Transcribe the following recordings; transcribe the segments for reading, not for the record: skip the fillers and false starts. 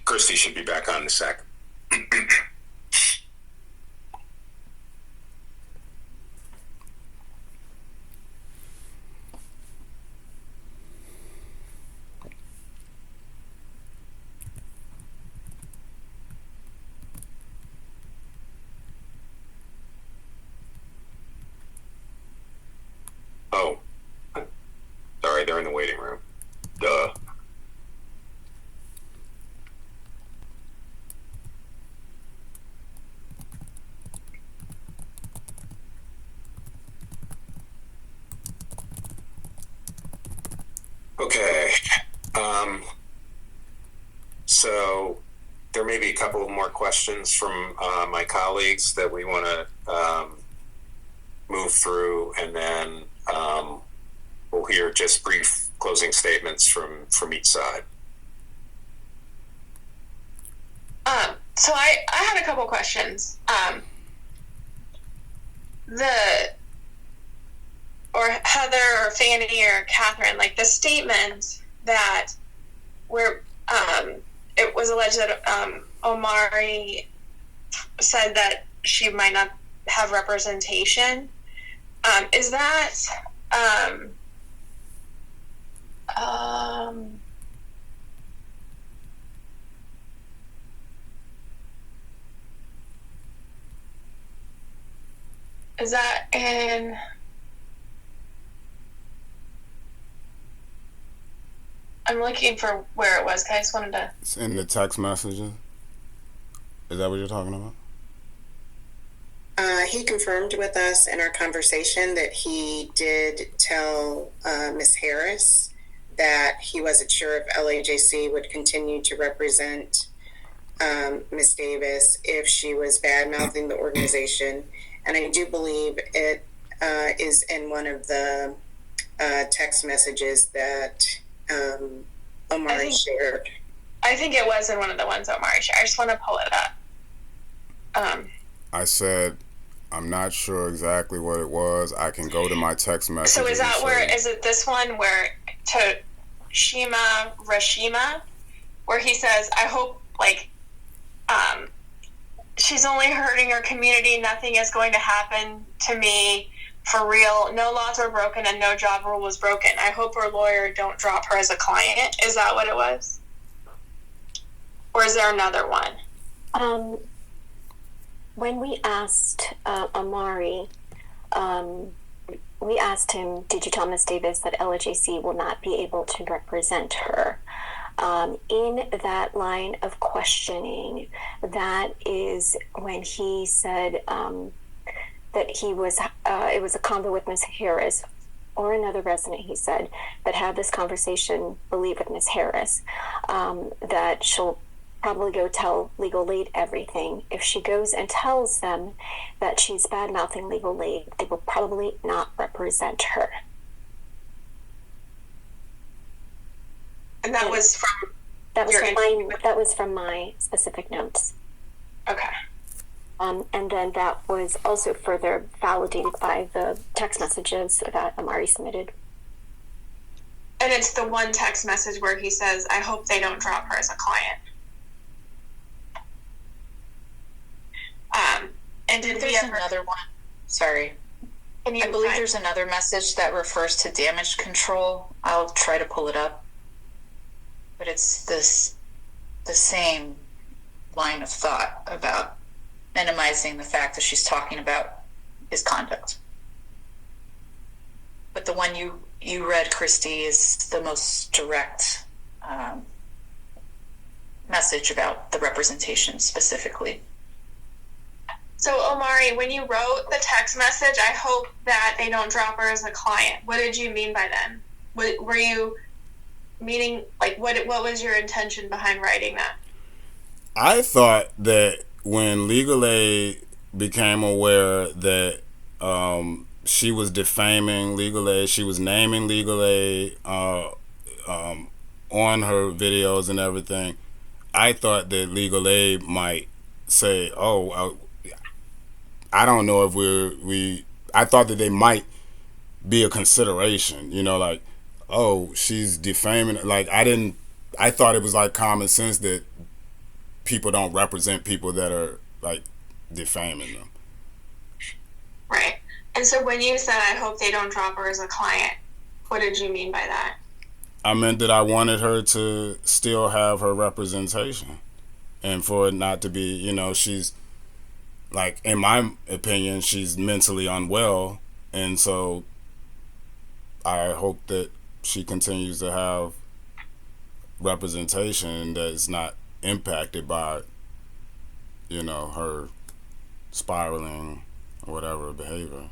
Christy should be back on in a sec. Oh, sorry, they're in the waiting room. Duh. Okay. So there may be a couple of more questions from my colleagues that we want to move through, and then we'll hear just brief closing statements from each side. So I had a couple questions. Or Heather or Fanny or Catherine, like the statement that it was alleged that Omari said that she might not have representation. Is that is that in? I'm looking for where it was. I just wanted to. It's in the text messages. Is that what you're talking about? He confirmed with us in our conversation that he did tell Ms. Harris that he wasn't sure if LAJC would continue to represent Ms. Davis if she was bad-mouthing the organization. And I do believe it is in one of the text messages that Omari shared. I think it was in one of the ones Omari shared. I just want to pull it up. I said, I'm not sure exactly what it was. I can go to my text message. So is that where, is it this one where to Shima Rashima, where he says, I hope, like, she's only hurting her community. Nothing is going to happen to me. For real, no laws were broken and no job rule was broken. I hope her lawyer don't drop her as a client. Is that what it was? Or is there another one? When we asked Omari, we asked him, did you tell Ms. Davis that LAJC will not be able to represent her? In that line of questioning, that is when he said that he was, it was a convo with Ms. Harris or another resident, he said, that had this conversation, believe with Ms. Harris, that she'll probably go tell legal aid everything. If she goes and tells them that she's bad-mouthing legal aid, they will probably not represent her. And that was from that was from my specific notes. Okay. And then that was also further validated by the text messages that Omari submitted. And it's the one text message where he says, I hope they don't drop her as a client. And did there's another one? Sorry. I believe there's another message that refers to damage control. I'll try to pull it up. But it's the same line of thought about minimizing the fact that she's talking about his conduct. But the one you read, Christy, is the most direct message about the representation specifically. So, Omari, when you wrote the text message, I hope that they don't drop her as a client, what did you mean by then? Were you meaning, like, what was your intention behind writing that? I thought that when Legal Aid became aware that she was defaming Legal Aid, she was naming Legal Aid on her videos and everything, I thought that Legal Aid might say, oh, I don't know if I thought that they might be a consideration, you know, like, oh, she's defaming, like, I thought it was like common sense that people don't represent people that are like defaming them. Right. And so when you said, I hope they don't drop her as a client, what did you mean by that? I meant that I wanted her to still have her representation, and for it not to be, she's like, in my opinion, she's mentally unwell, and so I hope that she continues to have representation that is not impacted by, her spiraling or whatever behavior.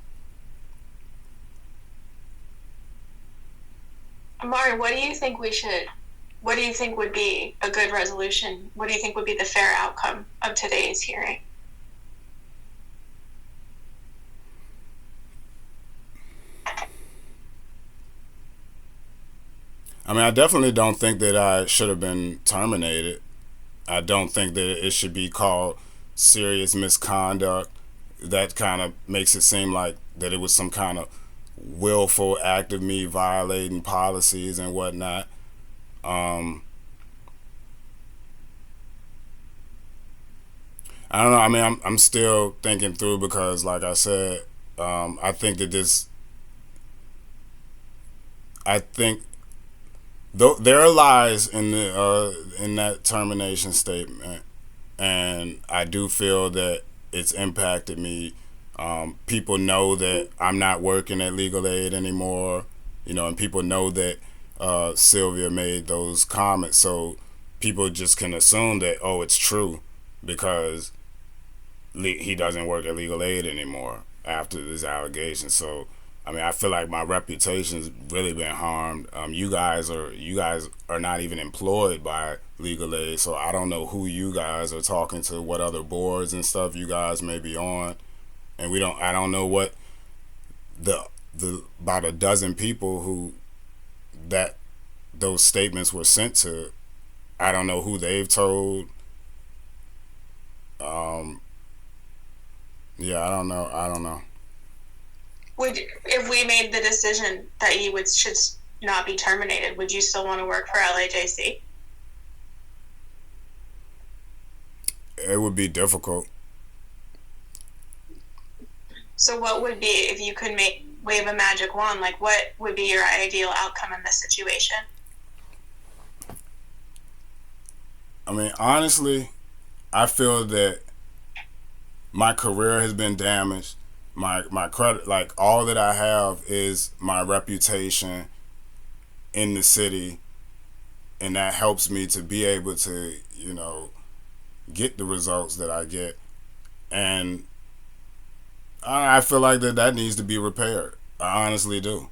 Amari, what do you think would be a good resolution? What do you think would be the fair outcome of today's hearing? I mean, I definitely don't think that I should have been terminated. I don't think that it should be called serious misconduct. That kind of makes it seem like that it was some kind of willful act of me violating policies and whatnot. I don't know. I mean, I'm still thinking through because, like I said, I think there are lies in that termination statement, and I do feel that it's impacted me. People know that I'm not working at Legal Aid anymore, and people know that Sylvia made those comments, so people just can assume that, oh, it's true because he doesn't work at Legal Aid anymore after this allegation. So I mean, I feel like my reputation's really been harmed. You guys are not even employed by Legal Aid, so I don't know who you guys are talking to, what other boards and stuff you guys may be on, and I don't know what the about a dozen people who those statements were sent to. I don't know who they've told. Yeah, I don't know. If we made the decision that you should not be terminated, would you still want to work for LAJC? It would be difficult. So what would be, if you could wave a magic wand, like what would be your ideal outcome in this situation? I mean, honestly, I feel that my career has been damaged. My credit, like all that I have is my reputation in the city, and that helps me to be able to, get the results that I get. And I feel like that needs to be repaired. I honestly do.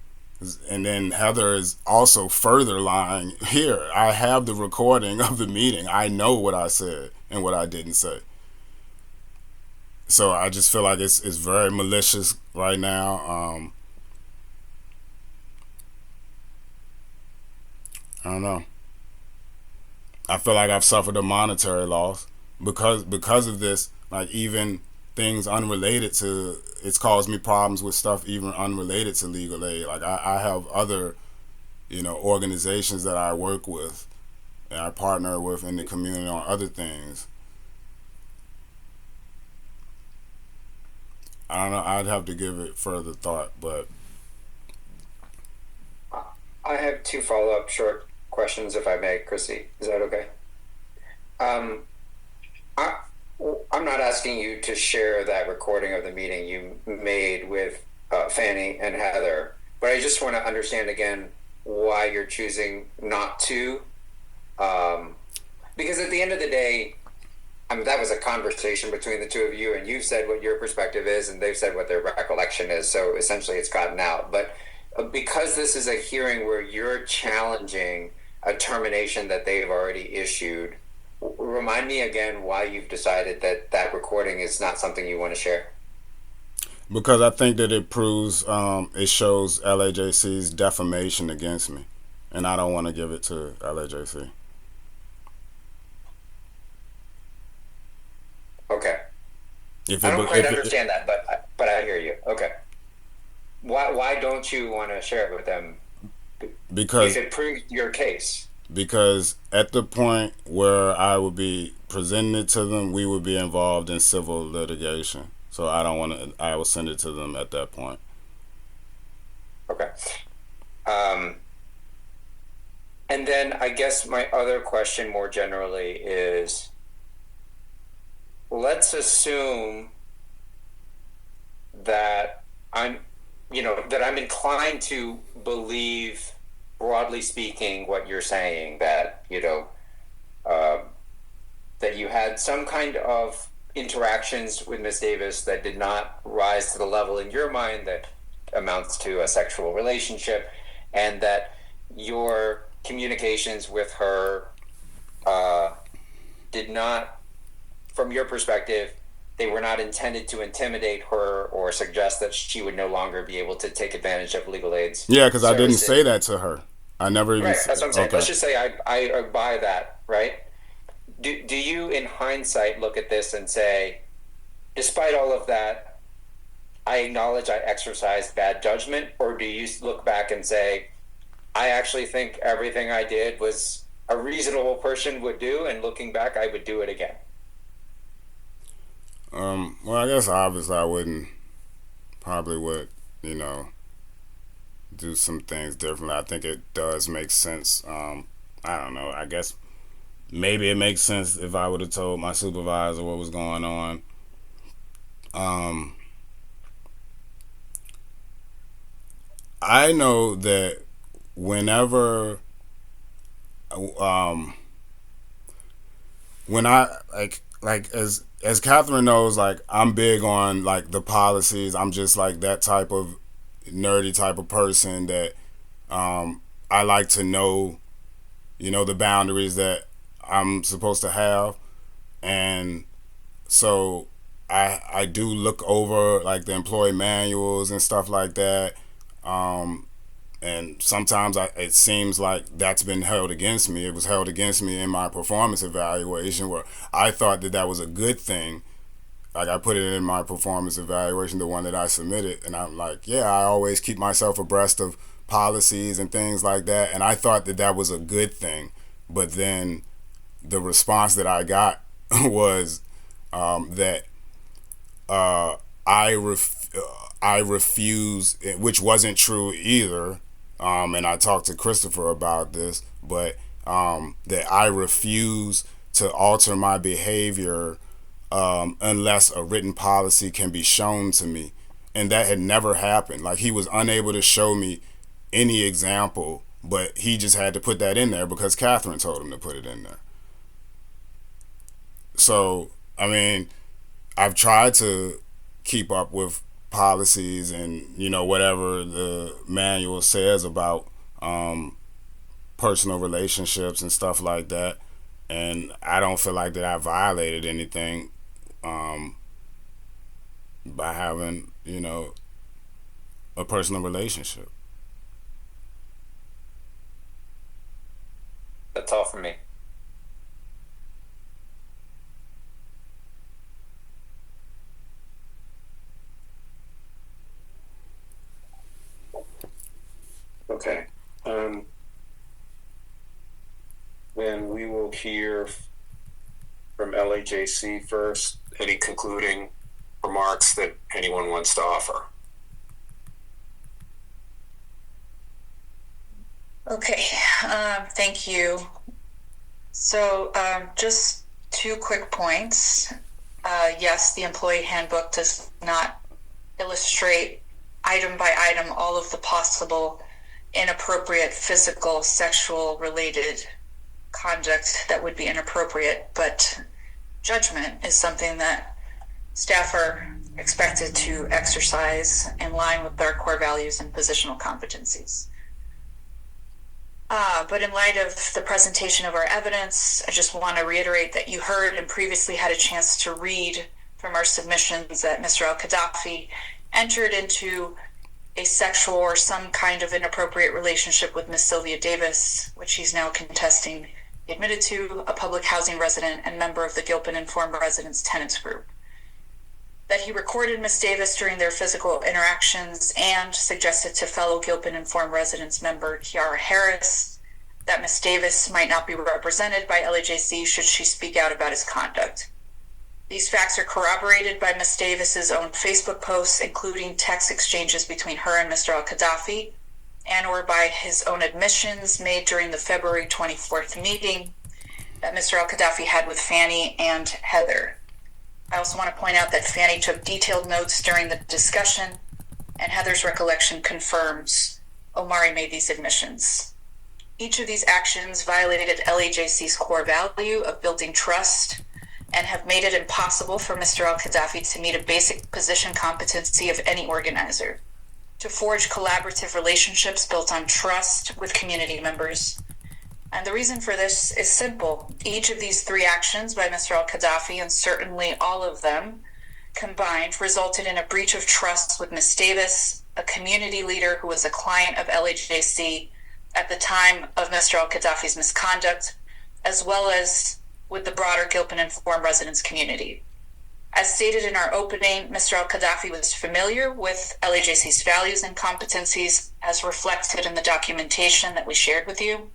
And then Heather is also further lying here. I have the recording of the meeting. I know what I said and what I didn't say. So I just feel like it's very malicious right now. I don't know. I feel like I've suffered a monetary loss because of this. Like even things unrelated to, it's caused me problems with stuff even unrelated to Legal Aid. Like I have other, organizations that I work with and I partner with in the community on other things. I don't know. I'd have to give it further thought, but I have two follow-up short questions, if I may, Chrissy. Is that okay? I'm not asking you to share that recording of the meeting you made with Fanny and Heather, but I just want to understand again why you're choosing not to. Because at the end of the day, that was a conversation between the two of you, and you've said what your perspective is, and they've said what their recollection is. So essentially, it's gotten out. But because this is a hearing where you're challenging a termination that they've already issued, remind me again why you've decided that recording is not something you want to share. Because I think that it proves, it shows LAJC's defamation against me, and I don't want to give it to LAJC. Okay. I don't quite understand that, but I hear you. Okay. Why don't you want to share it with them? Because if it proves your case. because at the point where I would be presenting it to them, we would be involved in civil litigation. So I don't want to. I will send it to them at that point. Okay. And then I guess my other question more generally is, let's assume that I'm inclined to believe, broadly speaking, what you're saying, that, that you had some kind of interactions with Miss Davis that did not rise to the level in your mind that amounts to a sexual relationship, and that your communications with her did not, from your perspective, they were not intended to intimidate her or suggest that she would no longer be able to take advantage of legal aid's Yeah, because I didn't services. say that to her. I never even. Right, that's what I'm saying. Okay. Let's just say I buy that, right? Do you, in hindsight, look at this and say, despite all of that, I acknowledge I exercised bad judgment? Or do you look back and say, I actually think everything I did was a reasonable person would do, and looking back, I would do it again? Well, I guess obviously I wouldn't. Probably would, do some things differently. I think it does make sense. I don't know. I guess maybe it makes sense if I would have told my supervisor what was going on. I know that whenever, when I like as Catherine knows, like I'm big on like the policies. I'm just like that type of nerdy type of person that I like to know, the boundaries that I'm supposed to have, and so I do look over like the employee manuals and stuff like that. And sometimes it seems like that's been held against me. It was held against me in my performance evaluation, where I thought that was a good thing. Like I put it in my performance evaluation, the one that I submitted, and I'm like, yeah, I always keep myself abreast of policies and things like that, and I thought that was a good thing. But then the response that I got was that I refuse, which wasn't true either. And I talked to Christopher about this, but that I refuse to alter my behavior unless a written policy can be shown to me. And that had never happened. Like he was unable to show me any example, but he just had to put that in there because Catherine told him to put it in there. So, I mean, I've tried to keep up with policies and whatever the manual says about personal relationships and stuff like that, and I don't feel like that I violated anything by having a personal relationship. That's all for me. Okay. Then we will hear from LAJC first. Any concluding remarks that anyone wants to offer? Okay, thank you. So just 2 quick points. Yes, the employee handbook does not illustrate item by item all of the possible inappropriate physical, sexual related conduct that would be inappropriate, but judgment is something that staff are expected to exercise in line with their core values and positional competencies. But in light of the presentation of our evidence, I just want to reiterate that you heard and previously had a chance to read from our submissions that Mr. Al-Qaddafi entered into a sexual or some kind of inappropriate relationship with Miss Sylvia Davis, which he's now contesting. He admitted to a public housing resident and member of the Gilpin Informed Residents Tenants Group. That he recorded Miss Davis during their physical interactions and suggested to fellow Gilpin Informed Residents member Kiara Harris that Ms. Davis might not be represented by LAJC should she speak out about his conduct. These facts are corroborated by Ms. Davis's own Facebook posts, including text exchanges between her and Mr. Al-Qaddafi, and or by his own admissions made during the February 24th meeting that Mr. Al-Qaddafi had with Fanny and Heather. I also want to point out that Fanny took detailed notes during the discussion, and Heather's recollection confirms Omari made these admissions. Each of these actions violated LAJC's core value of building trust and have made it impossible for Mr. Al-Qaddafi to meet a basic position competency of any organizer, to forge collaborative relationships built on trust with community members. And the reason for this is simple. Each of these three actions by Mr. Al-Qaddafi, and certainly all of them combined, resulted in a breach of trust with Ms. Davis, a community leader who was a client of LAJC at the time of Mr. Al-Qaddafi's misconduct, as well as with the broader Gilpin and Forum residents community. As stated in our opening, Mr. Al-Qaddafi was familiar with LAJC's values and competencies as reflected in the documentation that we shared with you.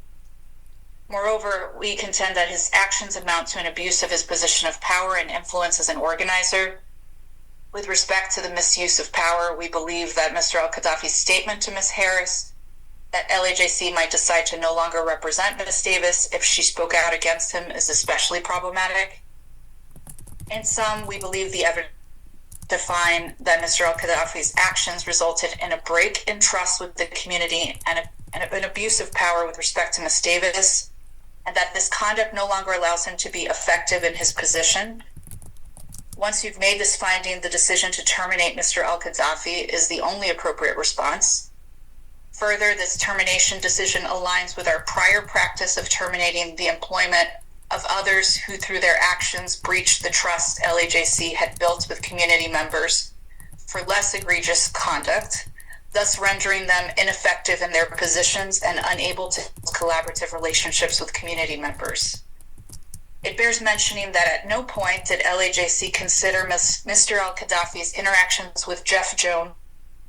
Moreover, we contend that his actions amount to an abuse of his position of power and influence as an organizer. With respect to the misuse of power, we believe that Mr. Al-Qaddafi's statement to Ms. Harris that LAJC might decide to no longer represent Ms. Davis if she spoke out against him is especially problematic. In sum, we believe the evidence define that Mr. Al-Qaddafi's actions resulted in a break in trust with the community and an abuse of power with respect to Ms. Davis, and that this conduct no longer allows him to be effective in his position. Once you've made this finding, the decision to terminate Mr. Al-Qaddafi is the only appropriate response. Further, this termination decision aligns with our prior practice of terminating the employment of others who, through their actions, breached the trust LAJC had built with community members for less egregious conduct, thus rendering them ineffective in their positions and unable to build collaborative relationships with community members. It bears mentioning that at no point did LAJC consider Mr. Al-Qaddafi's interactions with Jeff Jones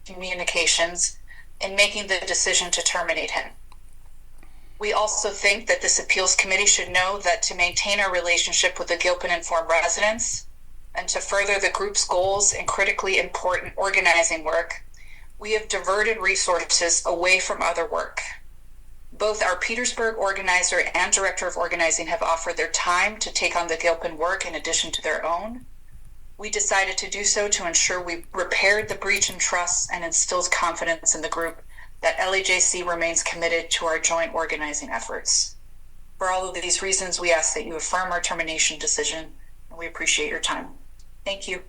Communications in making the decision to terminate him. We also think that this appeals committee should know that to maintain our relationship with the Gilpin and Forum residents and to further the group's goals and critically important organizing work, we have diverted resources away from other work. Both our Petersburg organizer and director of organizing have offered their time to take on the Gilpin work in addition to their own. We decided to do so to ensure we repaired the breach in trust and instills confidence in the group that LAJC remains committed to our joint organizing efforts. For all of these reasons, we ask that you affirm our termination decision, and we appreciate your time. Thank you.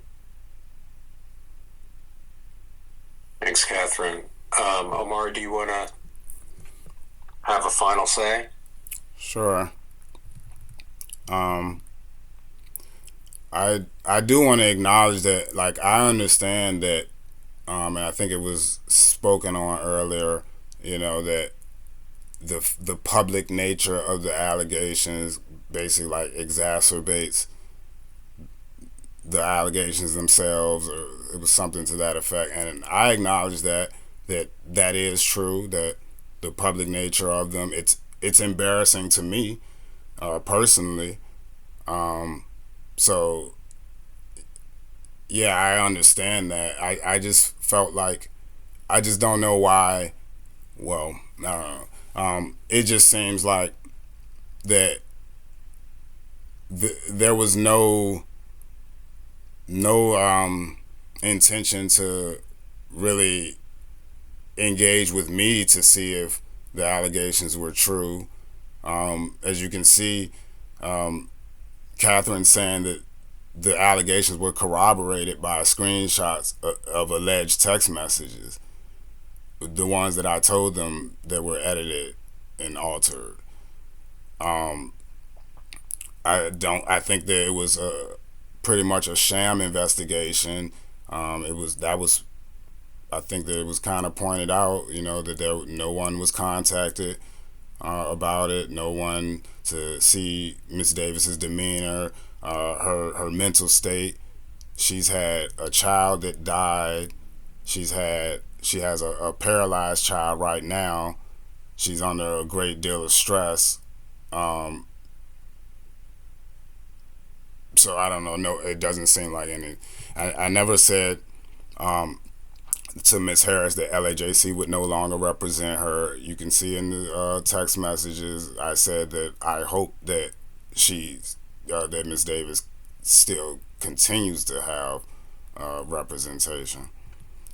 Thanks, Catherine. Omar, do you want to have a final say? Sure. I do want to acknowledge that, like, I understand that, and I think it was spoken on earlier, you know, that the public nature of the allegations basically like exacerbates the allegations themselves, or it was something to that effect. And I acknowledge that is true, that the public nature of them, it's embarrassing to me personally. So yeah, I understand that. I just felt like, I just don't know why. Well, I don't know. It just seems like that there was no intention to really engage with me to see if the allegations were true. As you can see, Catherine saying that the allegations were corroborated by screenshots of alleged text messages, the ones that I told them that were edited and altered. I think that it was pretty much a sham investigation. I think that it was kind of pointed out, you know, that no one was contacted about it, no one to see Miss Davis's demeanor, her mental state. She's had a child that died. She has a paralyzed child right now. she's under a great deal of stress. So I don't know. No, it doesn't seem like any. I never said to Miss Harris that LAJC would no longer represent her. You can see in the text messages I said that I hope that that Miss Davis still continues to have representation.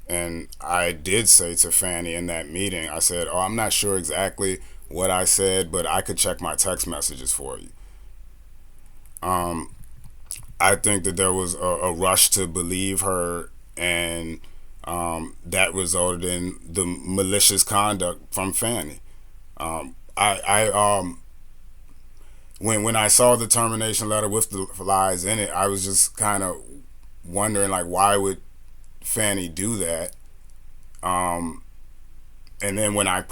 And I did say to Fannie in that meeting, I said, "Oh, I'm not sure exactly what I said, but I could check my text messages for you." I think that there was a rush to believe her, and that resulted in the malicious conduct from Fannie. When I saw the termination letter with the lies in it, I was just kind of wondering, like, why would Fannie do that? And then I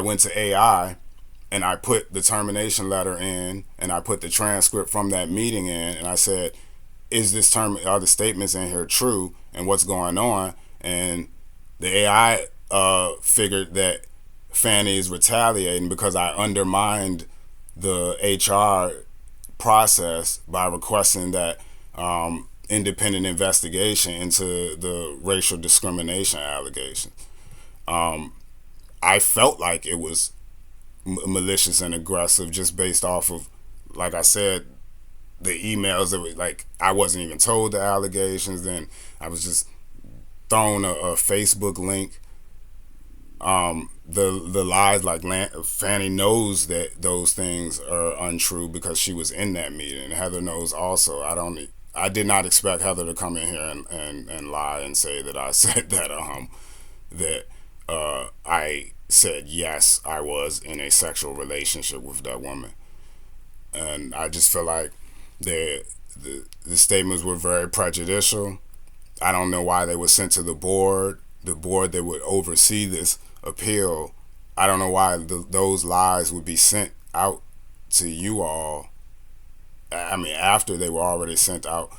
went to AI and I put the termination letter in, and I put the transcript from that meeting in, and I said, are the statements in here true, and what's going on? And the AI figured that Fannie is retaliating because I undermined the HR process by requesting that independent investigation into the racial discrimination allegations. I felt like it was malicious and aggressive just based off of, like I said, the emails that were like, I wasn't even told the allegations. Then I was just thrown a Facebook link. The lies, like Fannie knows that those things are untrue because she was in that meeting. Heather knows also. I did not expect Heather to come in here and lie and say that I said that I said yes, I was in a sexual relationship with that woman. And I just feel like the statements were very prejudicial. I don't know why they were sent to the board that would oversee this appeal. I don't know why those lies would be sent out to you all. I mean, after they were already sent out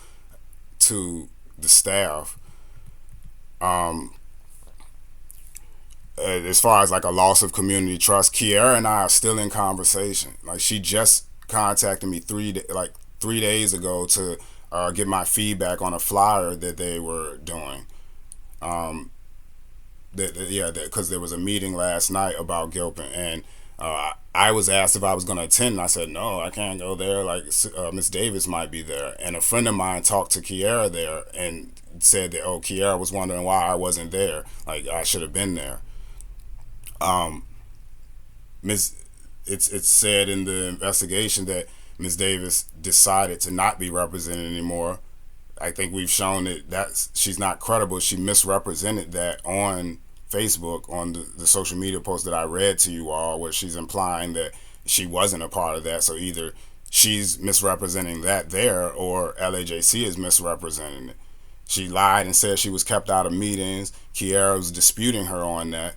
to the staff. As far as like a loss of community trust, Kiera and I are still in conversation. Like, she just contacted me 3 days ago to get my feedback on a flyer that they were doing. Because there was a meeting last night about Gilpin, and I was asked if I was going to attend, and I said no, I can't go there. Like, Miss Davis might be there, and a friend of mine talked to Kiera there and said that Kiera was wondering why I wasn't there. Like, I should have been there. It's said in the investigation that Ms. Davis decided to not be represented anymore. I think we've shown that she's not credible. She misrepresented that on Facebook, on the social media post that I read to you all, where she's implying that she wasn't a part of that. So either she's misrepresenting that there, or LAJC is misrepresenting it. She lied and said she was kept out of meetings. Kiera was disputing her on that.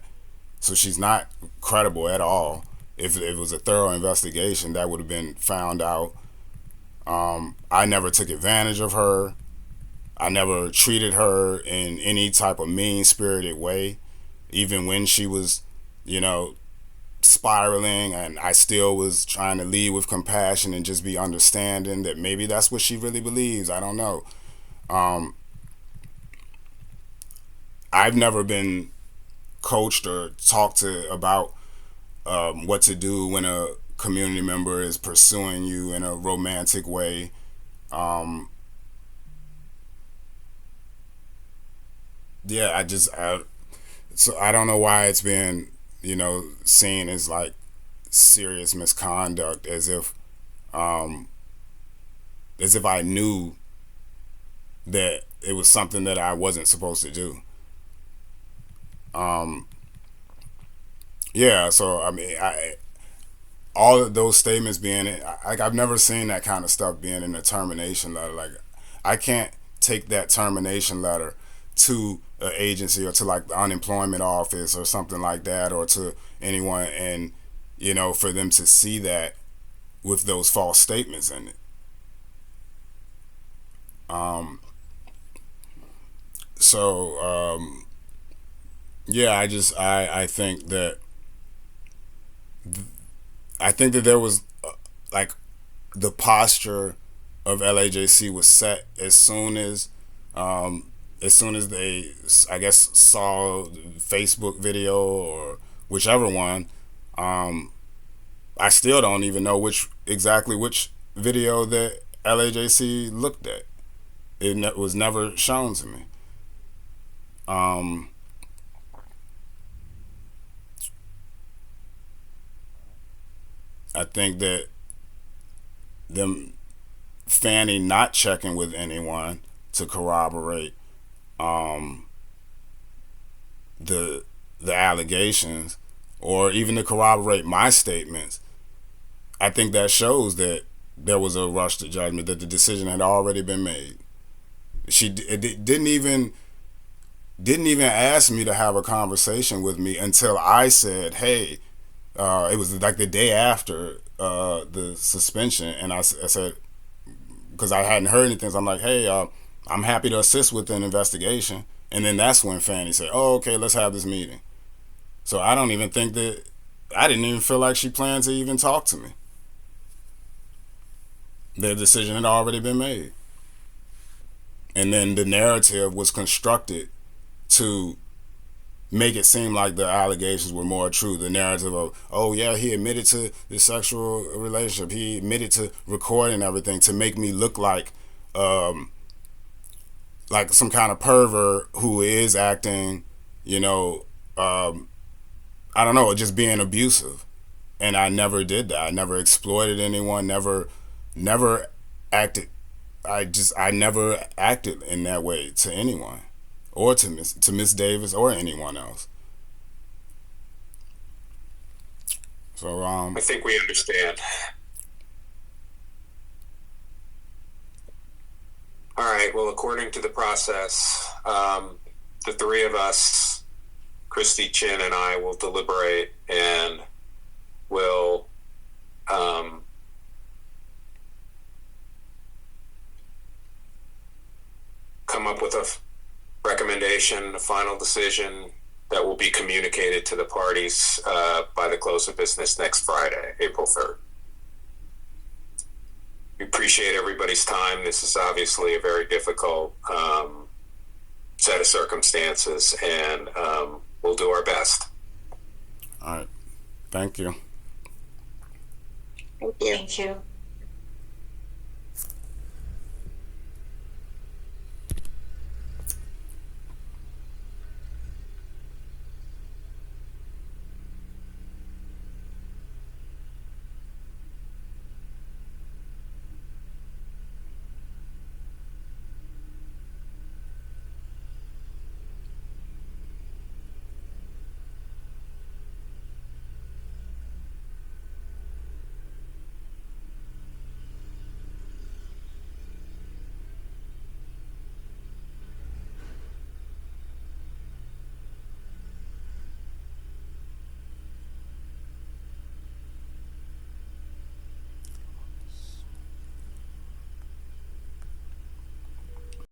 So she's not credible at all. If it was a thorough investigation, that would have been found out. I never took advantage of her. I never treated her in any type of mean-spirited way, even when she was, spiraling, and I still was trying to lead with compassion and just be understanding that maybe that's what she really believes. I don't know. I've never been coached or talked to about what to do when a community member is pursuing you in a romantic way. So I don't know why it's been, seen as like serious misconduct, as if I knew that it was something that I wasn't supposed to do. So I mean, all of those statements being, like, I've never seen that kind of stuff being in a termination letter. Like, I can't take that termination letter to an agency or to like the unemployment office or something like that, or to anyone, and for them to see that with those false statements in it. I think that I think that there was like the posture of LAJC was set as soon as they, I guess, saw Facebook video or whichever one. I still don't even know which video that LAJC looked at. It was never shown to me. I think that them Fanny not checking with anyone to corroborate the allegations or even to corroborate my statements, I think that shows that there was a rush to judgment, that the decision had already been made. Didn't even ask me to have a conversation with me until I said, "Hey," it was like the day after the suspension, and I said, because I hadn't heard anything, so I'm like, "Hey, I'm happy to assist with an investigation." And then that's when Fanny said, "Oh, okay, let's have this meeting." So I don't even think that, I didn't even feel like she planned to even talk to me. The decision had already been made. And then the narrative was constructed to make it seem like the allegations were more true. The narrative of, oh yeah, he admitted to the sexual relationship. He admitted to recording everything, to make me look like some kind of pervert who is acting, I don't know, just being abusive. And I never did that. I never exploited anyone, never acted. I never acted in that way to anyone, or to Miss Davis or anyone else. So I think we understand. All right. Well, according to the process, the three of us, Christy, Chin, and I, will deliberate and will come up with a recommendation, a final decision that will be communicated to the parties by the close of business next Friday, April 3rd. We appreciate everybody's time. This is obviously a very difficult set of circumstances, and we'll do our best. All right. Thank you. Thank you. Thank you.